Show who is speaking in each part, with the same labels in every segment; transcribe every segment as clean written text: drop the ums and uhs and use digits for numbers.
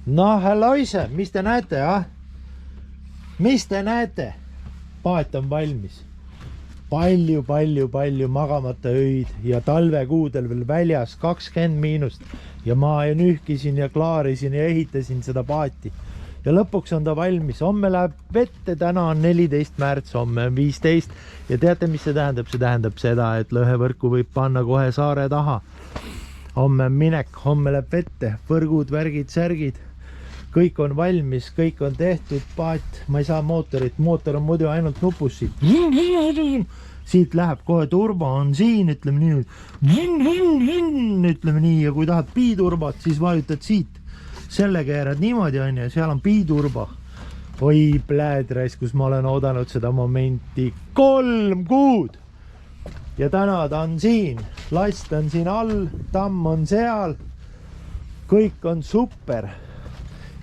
Speaker 1: No Loise, mis te näete, Mis te näete? Paat on valmis. Palju magamata öid ja talvekuudel veel väljas 20 miinust ja ma nühkisin ja klaarisin ja ehitasin seda paati. Ja lõpuks on ta valmis. Homme läheb vette, täna on 14 märts, homme on 15 ja teate, mis see tähendab? See tähendab seda, et lõhevõrku võib panna kohe saare taha. Homme on minek, homme läheb vette, võrgud, värgid, särgid. Kõik on valmis, kõik on tehtud, paat, ma ei saa mootorit, mootor on muidu ainult nupus siit. Siit läheb kohe turbo on siin, ütleme nii, ja kui tahad piiturbat, siis vajutad siit. Selle keerad niimoodi on ja seal on piiturba. Oi pläädres, kus ma olen oodanud seda momenti 3 kuud. Ja täna ta on siin, last on siin all, tamm on seal. Kõik on super.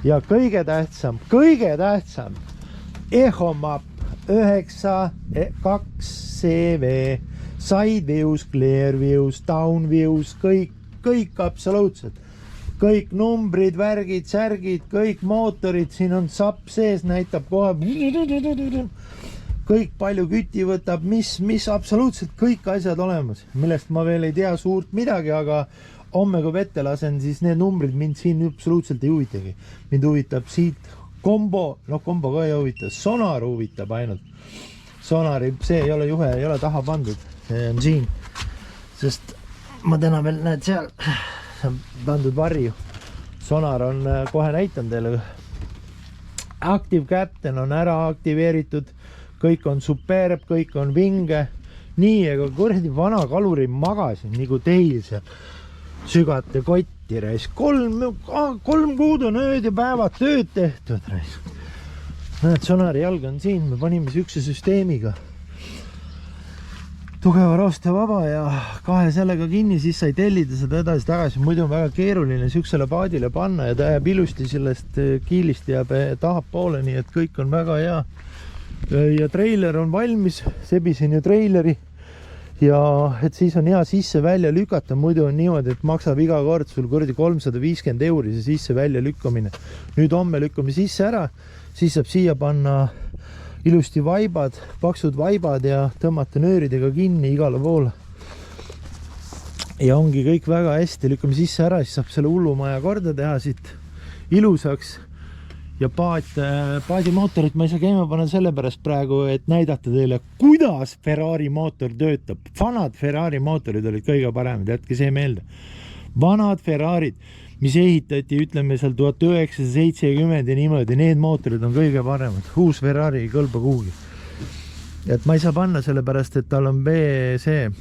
Speaker 1: Ja kõige tähtsam, Ehomap 9.2 CV, side views, clear views, down views, kõik absoluutselt. Kõik numbrid, värgid, särgid, kõik mootorid, siin on sapp sees, näitab kohe. Kõik palju küti võtab, mis absoluutselt kõik asjad olemas, millest ma veel ei tea suurt midagi, aga homme kui vette lasen, siis need numbrid mind siin absoluutselt ei huvitagi. Mind huvitab siit kombo, kombo ka ei huvita, sonar huvitab ainult. Sonari, see ei ole juhe, ei ole taha pandud, see on siin. Sest ma täna veel näed seal, see on pandud varju. Sonar on, kohe näitan teile. Active Captain on ära aktiveeritud, kõik on superb, kõik on vinge. Nii, aga kuradi vana kaluri magasin, nagu teil seal. Sügate kotti reis. 3 kuud on ööd ja päevad tööd tehtud reis. Näed, sonari jalg on siin, me panime sükse süsteemiga. Tugeva rooste vaba ja 2 sellega kinni, siis sai tellida seda edasi tagasi. Muidu on väga keeruline süksele paadile panna ja ta jääb ilusti sellest kiilist jääb tahab poole, nii et kõik on väga hea. Ja treiler on valmis, sebisin ju treileri. Ja et siis on hea sisse välja lükata, muidu on niimoodi, et maksab iga kord sul kuradi 350 € see sisse välja lükkamine. Nüüd homme lükkame sisse ära, siis saab siia panna ilusti vaibad, paksud vaibad ja tõmmata nööridega kinni igale poole. Ja ongi kõik väga hästi, lükkame sisse ära, siis saab selle hullumaja korda teha siit ilusaks. Ja paadi mootorit ma ei saa käima panna sellepärast praegu, et näidata teile, kuidas Ferrari mootor töötab. Vanad Ferrari mootorid olid kõige paremad, jätke see meelde. Vanad Ferrarid, mis ehitati, ütleme seal 1970 ja niimoodi, need mootorid on kõige paremad. Uus Ferrari ei kõlba kuhugi. Et ma ei saa panna sellepärast, et tal on see,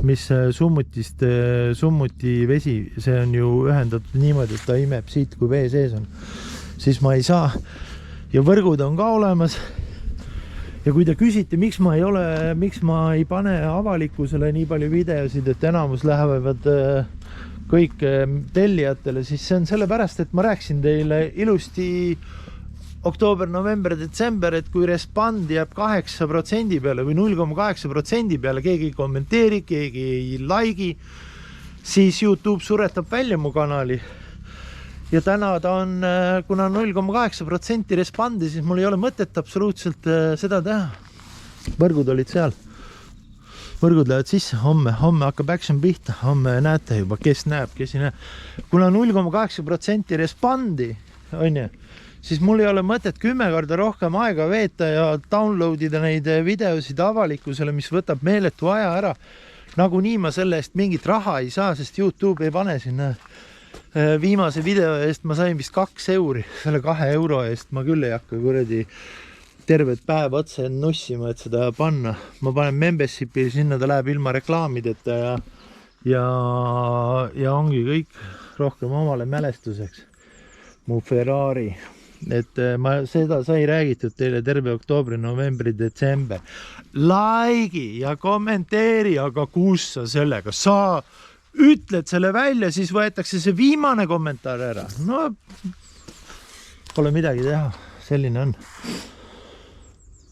Speaker 1: mis summuti vesi, see on ju ühendatud niimoodi, et ta imeb siit, kui vee sees on. Siis ma ei saa ja võrgud on ka olemas ja kui te küsite, miks ma ei pane avalikkusele nii palju videosid, et enamus lähevad kõik tellijatele, siis see on sellepärast, et ma rääksin teile ilusti oktoober, november, detsember, et kui respond jääb 8% peale või 0,8% peale, keegi ei kommenteeri, keegi ei like'i, siis YouTube suretab välja mu kanali. Ja täna ta on, kuna 0,8% respondi, siis mul ei ole mõtet absoluutselt seda teha. Võrgud olid seal. Võrgud lähevad sisse, homme hakkab action pihta, homme näete juba, kes näeb, kes ei näe. Kuna 0,8% respondi, on ju, siis mul ei ole mõtet 10 korda rohkem aega veeta ja downloadida neid videosid avalikkusele, mis võtab meeletu aja ära. Nagunii ma selle eest mingit raha ei saa, sest YouTube ei pane sinna. Viimase video eest ma sain vist 2 €, selle 2 € eest ma küll ei hakka kuradi terved päev otse nussima, et seda panna. Ma panen membership'i, sinna ta läheb ilma reklaamideta ja ongi kõik rohkem omale mälestuseks. Mu Ferrari. Et seda sai räägitud teile terve oktoobri, novembri, detsember. Like'i ja kommenteeri, aga kus sa sellega saa? Ütled selle välja, siis võetakse see viimane kommentaar ära. No, pole midagi teha, selline on.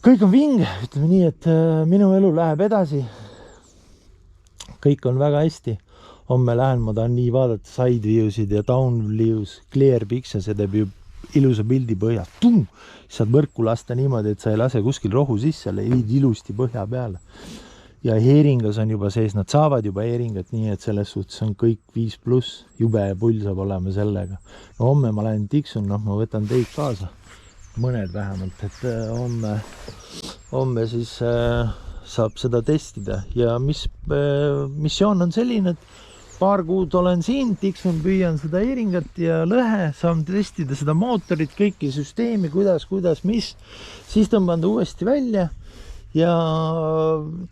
Speaker 1: Kõik on vinge, ütleme nii, et minu elu läheb edasi. Kõik on väga hästi. homme lähen, ma tahan nii vaadata side view'sid ja down views, clear picture, see teeb ju ilusa pildi põhja. Saad võrku lasta niimoodi, et sa ei lase kuskil rohu sisse, viid ilusti põhja peale. Ja heeringas on juba sees, nad saavad juba heeringat nii, et selles suhtes on kõik 5+, jube pull saab olema sellega. No homme ma lähen tiksun, ma võtan teid kaasa, mõned vähemalt, et homme siis saab seda testida ja missioon on selline, et paar kuud olen siin, tiksun, püüan seda heeringat ja lõhe, saan testida seda mootorit, kõiki süsteemi, kuidas, mis, siis tõmban ta uuesti välja ja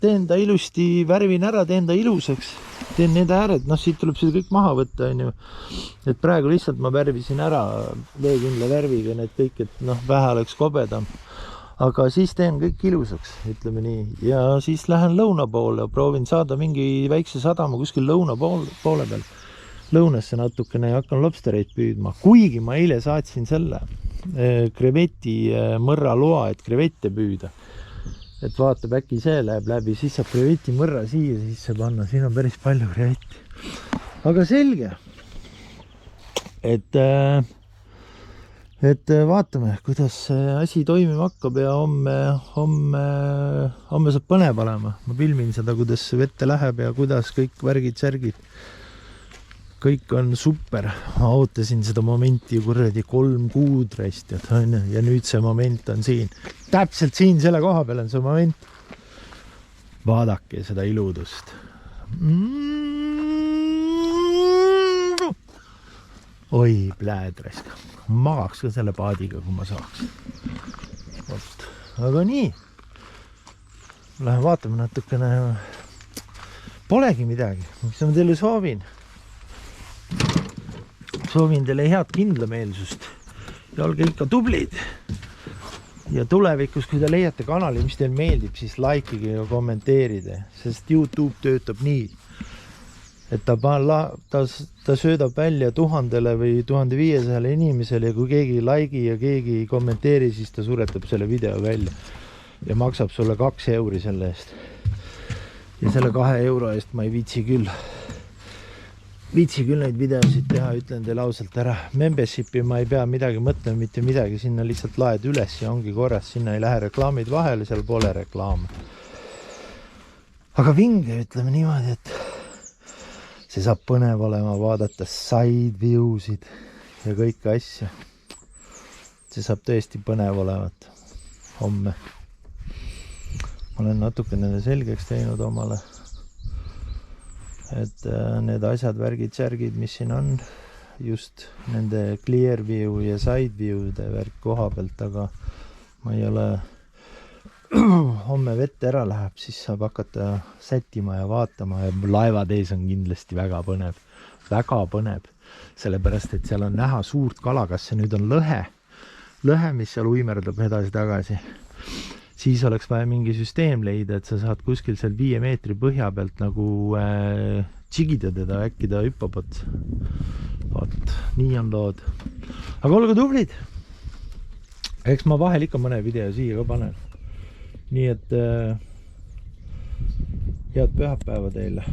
Speaker 1: teen ta ilusti, värvin ära, teen ta ilusaks, teen need ääred, siit tuleb seda kõik maha võtta, on ju. Et praegu lihtsalt ma värvisin ära veekindla värviga need kõik, et vähe oleks kobedam. Aga siis teen kõik ilusaks, ütleme nii. Ja siis lähen lõuna poole ja proovin saada mingi väikse sadama kuskil lõuna poole peal. Lõunasse natukene ja hakkan lobstereid püüdma. Kuigi ma eile saatsin selle kreveti mõrra loa, et krevette püüda. Et vaatab, äkki see läheb läbi, siis saab kreveti mõrra siia sisse panna. Siin on päris palju kreveti. Aga selge. Et vaatame, kuidas see asi toimima hakkab ja homme saab põnev olema. Ma filmin seda, kuidas vette läheb ja kuidas kõik värgid, särgid. Kõik on super. Ma ootasin seda momenti kuradi 3 kuud restjad. Ja nüüd see moment on siin. Täpselt siin selle koha peal on see moment. Vaadake seda iludust. Oi, pläed raiska. Magaks ka selle paadiga, kui ma saaks. Aga nii. Lähen vaatame natukene. Polegi midagi. Mis ma teile soovin? Soovin teile head kindlameelsust. Ja olge ikka tublid. Ja tulevikus, kui te leiate kanali, mis teil meeldib, siis likeige ja kommenteerida. Sest YouTube töötab nii, et ta söödab välja 1000 või 1500 inimesele ja kui keegi like'i ja keegi kommenteeri, siis ta suretab selle video välja ja maksab sulle 2 euri selle eest. Ja selle 2 euro eest ma ei viitsi küll neid videosid teha, ütlen teile ausalt ära. Membershipi ma ei pea midagi mõtlema, mitte midagi, sinna lihtsalt laed üles ja ongi korras, sinna ei lähe reklaamid vahele, seal pole reklaame. Aga vinge, ütleme niimoodi, et see saab põnev olema vaadata side view'sid ja kõike asja. See saab tõesti põnev olevat homme. Ma olen natukene selgeks teinud omale, et need asjad, värgid, särgid, mis siin on, just nende clear view ja side view'de värk koha pealt, aga ma ei ole homme vette ära läheb, siis saab hakata sättima ja vaatama ja laevad ees on kindlasti väga põnev, sellepärast, et seal on näha suurt kala, kas see nüüd on lõhe, mis seal uimerdab edasi-tagasi, siis oleks vaja mingi süsteem leida, et sa saad kuskil seal 5 meetri põhja pealt nagu tšigida teda, äkki ta hüppab, vaat, nii on lood. Aga olge tublid, eks ma vahel ikka mõne video siia ka panen. Nii et head pühapäeva teile.